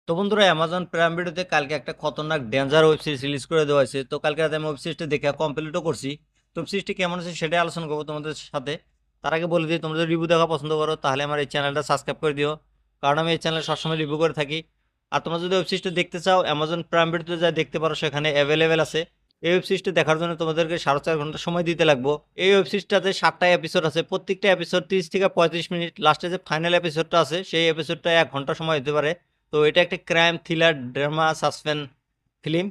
তো বন্ধুরা Amazon prime ভিডিওতে কালকে একটা খতরনাক ডেঞ্জার ওয়েব সিরিজ রিলিজ করে দেওয়া হয়েছে। তো কালকে রাতে আমি ওয়েব সিরিজটা দেখে কমপ্লিটও করছি। তো ওয়েব সিরিজটি কেমন আছে সেটাই আলোচনা করবো তোমাদের সাথে। তার আগে বলে দিই, তোমরা যদি রিভিউ দেখা পছন্দ করো তাহলে আমার এই চ্যানেলটা সাবস্ক্রাইব করে দিও, কারণ আমি এই চ্যানেলে সবসময় রিভিউ করে থাকি। আর তোমরা যদি ওয়েব সিরিজটা দেখতে চাও অ্যামাজন প্রাইম ভিডিওতে যা দেখতে পারো, সেখানে অ্যাভেলেবেল আছে। এই ওয়েব সিরিজটা দেখার জন্য তোমাদেরকে 4.5 ঘন্টা সময় দিতে লাগবে। এই ওয়েব সিরিজটাতে 7টা এপিসোড আছে, প্রত্যেকটা এপিসোড 30 থেকে 35 মিনিট। লাস্টে যে ফাইনাল এপিসোডটা আছে সেই এপিসোডটা 1 ঘন্টা সময় হতে পারে। তো এটা একটা crime thriller drama suspense film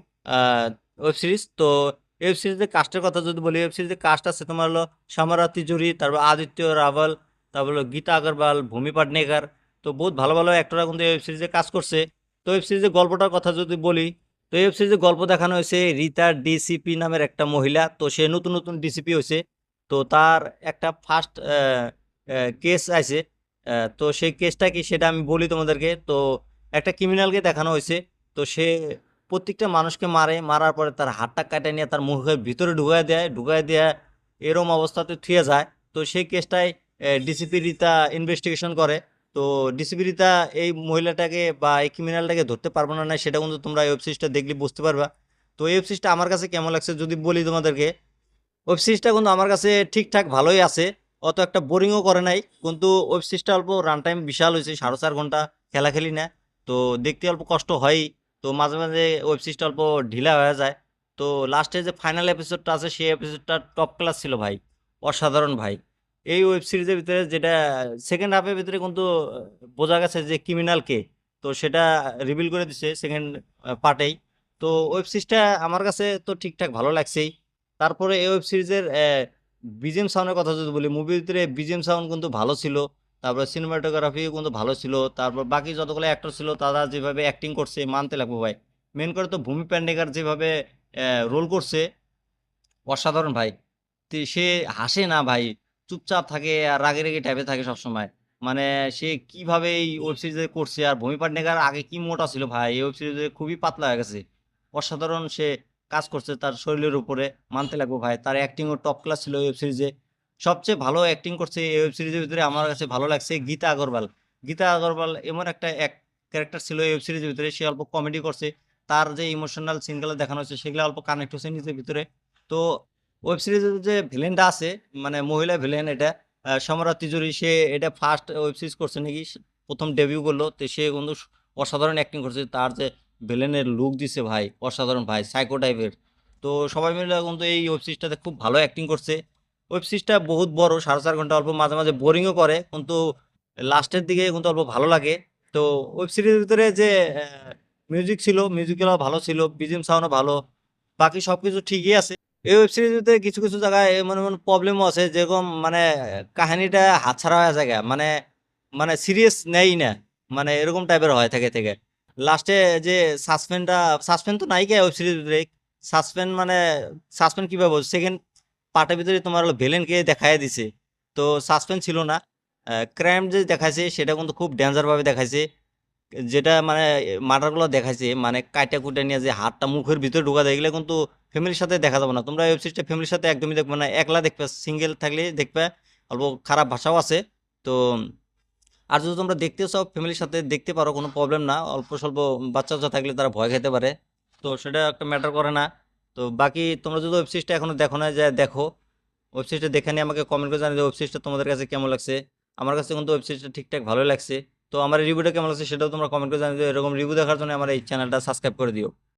web series. তো ওয়েব সিরিজের কাস্টের কথা যদি বলি, ওয়েব সিরিজের কাস্ট আছে তোমার হলো সামারা তিজুরি, তারপর আদিত্য রাভাল, তারপর হলো গীতা আগরওয়াল, ভূমি পাটনেকার। তো বহুত ভালো ভালো অ্যাক্টররা কিন্তু ওয়েব সিরিজে কাজ করছে। তো ওয়েব সিরিজের গল্পটার কথা যদি বলি, তো ওয়েব সিরিজের গল্প দেখানো হয়েছে রীতা ডিসিপি নামের একটা মহিলা। তো সে নতুন নতুন ডিসিপি হয়েছে। তো তার একটা ফার্স্ট কেস আছে। তো সেই কেসটা কি সেটা আমি বলি তোমাদেরকে। তো একটা ক্রিমিনালকে দেখানো হয়েছে। তো সে প্রত্যেকটা মানুষকে মারে, মারার পরে তার হাতটা কাটে নিয়ে তার মুখের ভিতরে ঢুকায় দেয়, এরম অবস্থাতে থুয়ে যায়। তো সেই কেসটাই ডিসিপি রিতা ইনভেস্টিগেশন করে। তো ডিসিপি রিতা এই মহিলাটাকে বা এই ক্রিমিনালটাকে ধরতে পারবো না, না সেটা কিন্তু তোমরা ওয়েব সিরিজটা দেখলে বুঝতে পারবা। তো এই ওয়েব সিরিজটা আমার কাছে কেমন লাগছে যদি বলি তোমাদেরকে, ওয়েব সিরিজটা কিন্তু আমার কাছে ঠিকঠাক ভালোই আছে। অত একটা বোরিংও করে নাই, কিন্তু ওয়েব সিরিজটা অল্প রান টাইম বিশাল হয়েছে, 4.5 ঘন্টা খেলা খেলি না। তো দেখতে অল্প কষ্ট হয়ই। তো মাঝে মাঝে ওয়েব সিরিজটা অল্প ঢিলা হয়ে যায়। তো লাস্টে যে ফাইনাল এপিসোডটা আছে সেই এপিসোডটা টপ ক্লাস ছিল ভাই, অসাধারণ ভাই। এই ওয়েব সিরিজের ভিতরে যেটা সেকেন্ড হাফের ভিতরে কিন্তু বোঝা গেছে যে ক্রিমিনাল কে। তো সেটা রিভিল করে দিছে সেকেন্ড পার্টেই। তো ওয়েব সিরিজটা আমার কাছে তো ঠিকঠাক ভালো লাগছেই। তারপরে এই ওয়েব সিরিজের বিজিএম সাউন্ডের কথা যদি বলি, মুভির ভিতরে বিজিএম সাউন্ড কিন্তু ভালো ছিল। তারপরে সিনেমাটোগ্রাফিও কিন্তু ভালো ছিল। তারপর বাকি যতগুলো অ্যাক্টর ছিল তারা যেভাবে অ্যাক্টিং করছে মানতে লাগবে ভাই। মেন করে তো ভূমি পেডনেকার যেভাবে রোল করছে, অসাধারণ ভাই। সে হাসে না ভাই, চুপচাপ থাকে আর রাগে রেগে টাইপে থাকে সবসময়। মানে সে কিভাবে এই ওয়েব সিরিজে করছে। আর ভূমি পাটনেকার আগে কি মোটা ছিল ভাই, এই ওয়েব সিরিজে খুবই পাতলা হয়ে গেছে। অসাধারণ সে কাজ করছে তার শরীরের উপরে, মানতে লাগবে ভাই। তার অ্যাক্টিংও টপ ক্লাস ছিল ওয়েব সিরিজে। সবচেয়ে ভালো অ্যাক্টিং করছে এই ওয়েব সিরিজের ভিতরে, আমার কাছে ভালো লাগছে গীতা আগরওয়াল। গীতা আগরওয়াল এমন একটা এক ক্যারেক্টার ছিল এই ওয়েব সিরিজের ভিতরে, সে অল্প কমেডি করছে। তার যে ইমোশনাল সিনগুলো দেখানো হচ্ছে সেগুলো অল্প কানেক্ট হচ্ছে নিজের ভিতরে। তো ওয়েব সিরিজের যে ভিলেনটা আছে, মানে মহিলা ভিলেন, এটা সমরা তিজুরি। সে এটা ফার্স্ট ওয়েব সিরিজ করছে নাকি, প্রথম ডেবিউ করলো। তো সে কিন্তু অসাধারণ অ্যাক্টিং করছে। তার যে ভিলেনের লুক দিছে ভাই, অসাধারণ ভাই, সাইকো টাইপের। তো সবাই মিলে কিন্তু এই ওয়েব সিরিজটাতে খুব ভালো অ্যাক্টিং করছে। ওয়েব সিরিজটা বহুত বড়, 4.5 ঘন্টা, অল্প মাঝে মাঝে বোরিংও করে, কিন্তু লাস্টের দিকে কিন্তু অল্প ভালো লাগে। তো ওয়েব সিরিজের ভিতরে যে মিউজিক ছিল, মিউজিকগুলো ভালো ছিল, বিজিএম সাউন্ডও ভালো, বাকি সবকিছু ঠিকই আছে। এই ওয়েব সিরিজতে কিছু কিছু জায়গায় এমন এমন প্রবলেমও আছে, যেরকম মানে কাহিনীটা হাতছাড়া হয়ে যায় মানে, মানে সিরিয়াস নেই না, মানে এরকম টাইপের হয় থেকে থেকে লাস্টে যে সাসপেন্ডটা, সাসপেন্ড তো নাই কে ওয়েব সিরিজ ভিতরে। সাসপেন্ড মানে সাসপেন্ড কিভাবে সেকেন্ড পার্টের ভিতরে তোমার হলো ভিলেনকে দেখায় দিছে। তো সাসপেন্স ছিল না। ক্রাইম যে দেখাইছে সেটা কিন্তু খুব ডেঞ্জার ভাবে দেখাইছে। যেটা মানে মার্ডারগুলো দেখাইছে, মানে কাইটা কুইটা নিয়ে যে হাতটা মুখের ভিতরে ঢোকা দেয়, এগুলো কিন্তু ফ্যামিলির সাথে দেখা যাবে না। তোমরা ওয়েব সিরিজটা ফ্যামিলির সাথে একদমই দেখবে না, একলা দেখবে, সিঙ্গেল থাকলে দেখবে। অল্প খারাপ ভাষাও আছে। তো আর যদি তোমরা দেখতে চাও ফ্যামিলির সাথে দেখতে পারো, কোনো প্রবলেম না। অল্প স্বল্প বাচ্চা বাচ্চা থাকলে তারা ভয় খেতে পারে, তো সেটা একটা ম্যাটার করে না। তো বাকি তোমরা যদি ওয়েব সিরিজটা এখনো দেখো না, যায় দেখো। ওয়েব সিরিজটা দেখে নিয়ে আমাকে কমেন্ট করে জানিয়ে ওয়েব সিরিজটা তোমাদের কাছে কেমন লাগছে। আমার কাছে কিন্তু ওয়েব সিরিজটা ঠিকঠাক ভালোই লাগছে। তো আমার রিভিউটা কেমন লাগছে সেটাও তোমরা কমেন্ট করে জানিয়ে দিও। এরকম রিভিউ দেখার জন্য আমার এই চ্যানেলটা সাবস্ক্রাইব করে দিও।